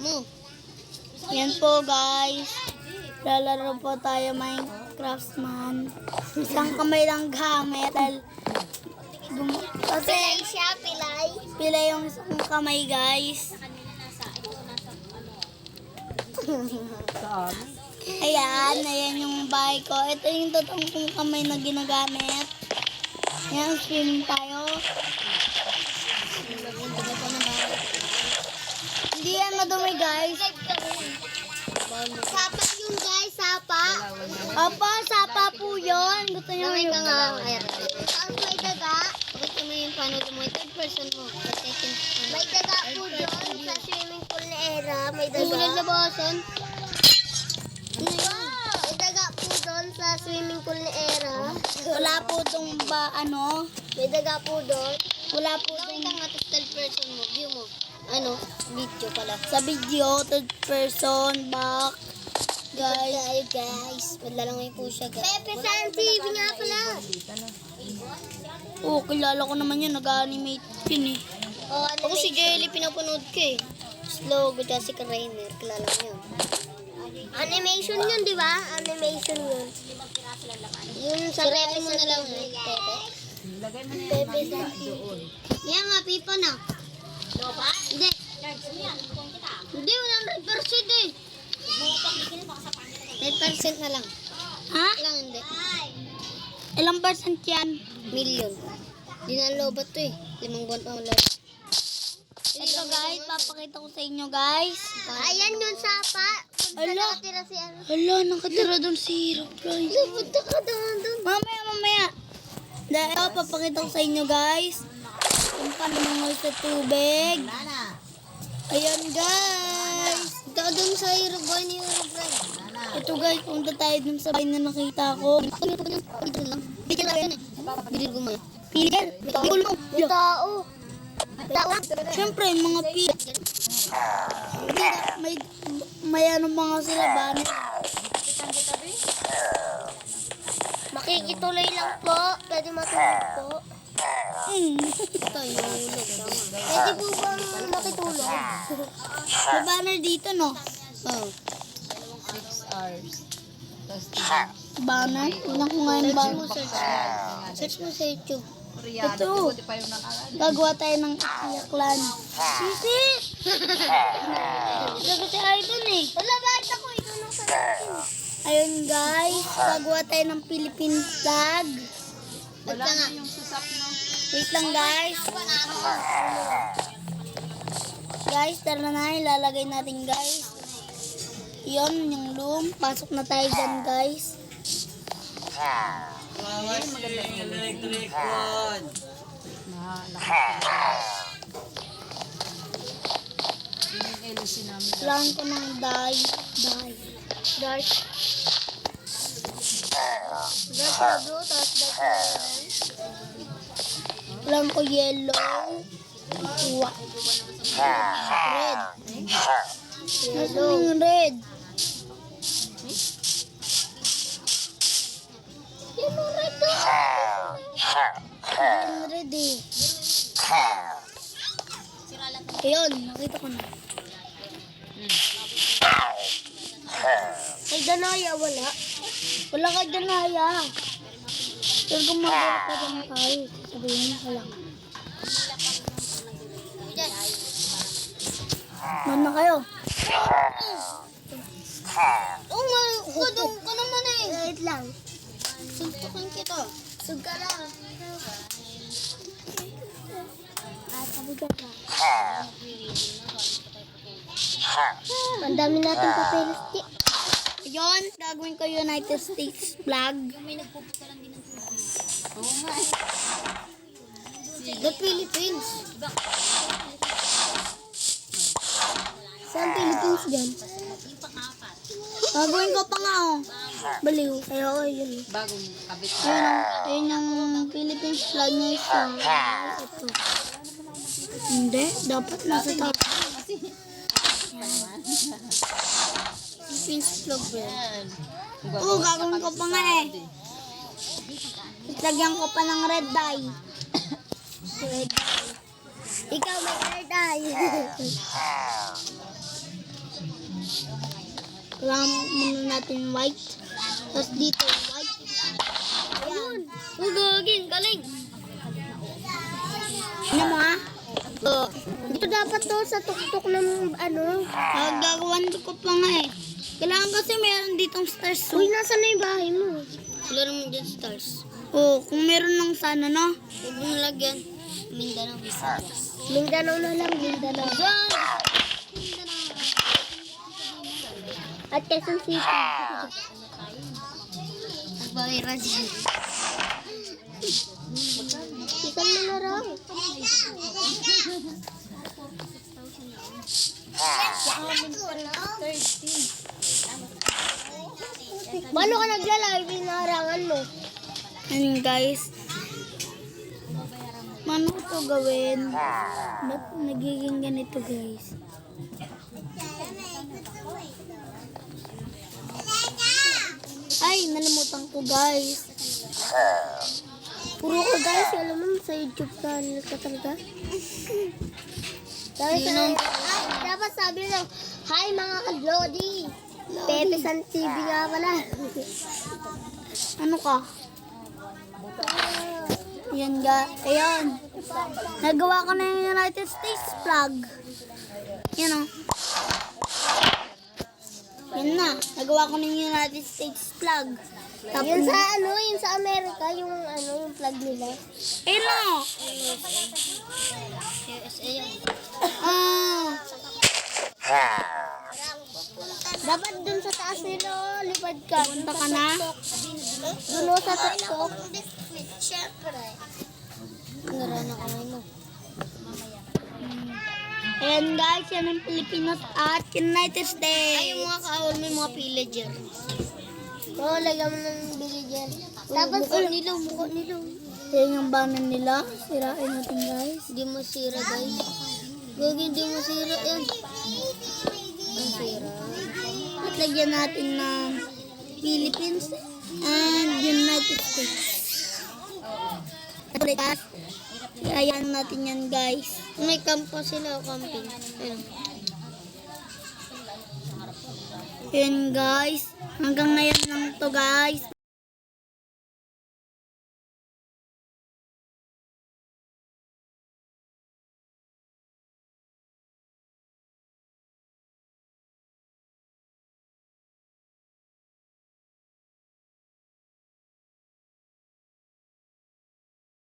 mo. Yan po guys. Lalaro po tayo Minecraftman. Isang kamay lang gamit. Kasi Pilay siya, pilay. pilay yung isang kamay guys. Ayan yung bahay ko. Ito yung totoong kong kamay na ginagamit. Yan, swimming tayo. Hindi yan madumi guys. Sapa yun guys, sapa. Opo, sapa po yun. Gusto nyo Lamay yung ka nga. Tapos may daga. Bakit mo yung panood mo? Third person mo. May daga po doon sa swimming pool na era. May daga. Ulan sa bawasan. May daga po doon sa swimming pool na era. Wala po itong May daga po doon. wala po Lamay itong ka nga, tapos third person mo. View mo. Video pala. sa video, third person, back. Guys. Madlalangoy po siya guys. Pepe San TV nga pala. Oh, kilala ko naman yun, nag-animate yun eh. Ako si Jelly, pinapanood ko eh. Slow, good si Rainer. Kilala mo yun. Animation yun, di ba? Animation yun. Yung sa Pepe mo na lang. Pepe? Pepe San TV. Yan nga, pipa na. Hindi. Hindi, 100% eh. 10% na lang. Ha? Lang hindi. Ilang percent yan? Million. Di na lobat to eh. 5 buwan pa ang lobat. Ito guys, papakita ko sa inyo guys. Ayan yung sapa. Ala. Nakatira si ano. Hala, nakatira doon si Herobrine. Punta ka doon. Mamaya. Dahil papakita ko sa inyo guys. Kung paano mangal sa tubig. Ayan guys. Punta ka doon sa Herobrine ni Herobrine. Ito guys, punta tayo dun sa bahay na nakita ko. Bigyan na yan eh. Bigyan ko mo. Pilir. May tao. Siyempre, mga pilir. May mga sila ba? Makikituloy lang po. Pwede matulog po. Tayo. Pwede po ba makitulog? May banner dito, no? Oh. 6 hours. Banner? Unang ko nga yung banner. Search mo sa YouTube. Ito. Gagawa tayo ng iaklan. Sisi! Sabi si Idol eh. Wala, bakit ako? Ito nang sa natin. Ayun guys, gagawa tayo ng Philippine flag. Wala nga. Wait lang guys. Guys, tara na, ilalagay natin guys. Yun, yung loom. Pasok na tayo dyan guys. Kailangan ko ng dye. Dark. Dark na blue, tapos dark na orange. Kailangan ko yellow. Red. Nasaan yung red? Yellow, red doon. Yung red eh. Ayun, nakita ko na. May danaya, wala. Wala ka dyan, Haya. Pero gumagawa ka dyan tayo. Sabihin mo ka lang. Man na kayo. Oo nga, kudong ka naman eh. Wait lang. Suntukan kita. Sug ka lang. Sabi ka ka. Ang dami natin papeles. Yun, gagawin ko United States flag. The Philippines. Saan Philippines dyan? Gagawin ko pa nga oh. Baliw. Ayoko yun. Bagong kabit. Ayun yung Philippines flag niya isa. Ito. Hindi, dapat nasa top. Philippines flag ba? Oo, gagawin ko pa nga eh. Lagyan ko pa ng red dye. Red dye. Ikaw may hair dye. Kailangan muna natin white. Tapos dito white. Ayun. Ugagin, galing. Ano mo ha? Oh. Dito dapat to sa tuktok ng ano. Gagawan ko pa nga eh. Kailangan kasi meron ditong stars. Uy, nasa na yung bahay mo? Wala naman dyan stars. Oh, kung meron ng sana no? Huwag mo nalagyan. Mindanao, Visayas. Mindanao na lang, Mindanao. At Quezon City. Nagbawiran siya. Isan mo na raw. Paano ka naglalay? Pinaharangan mo. Ayun guys. Paano ko to gawin? Ba't nagiging ganito guys? Ay, nalimutan ko guys. Puro ko guys, alam mo sa YouTube channel ka talaga. Dapat sabi lang, hi mga ka-Lodi. Pepe San TV nga pala. Ano ka? Yan ga. Ayan. Nagawa ko na yung United States flag. Yan o. Yan na. Nagawa ko na yung United States flag. Tapos, Yun sa ano, yun sa Amerika, yung ano, yung flag nila. ayun o. USA yan. Ah. Dapat dun sa taas nila, lipad ka. Punta ka na? Dun o sa tuktok. Siyempre. Nara na kamay mo. Ayan guys, yan ang Pilipinas at United States. Ay, yung mga kaawal mo, yung mga villager. Oo, lagyan mo ng villager. Tapos, mukha nila. Ayan yung banner nila. Sirain natin guys. Hindi mo sira, guys. Gagi, hindi mo sira yan. Ang sira. At lagyan natin ng Philippines and United States. At ulitas, iayan natin yan guys. May kampo sila o camping. Ayun. Ayan guys, hanggang ngayon lang to guys.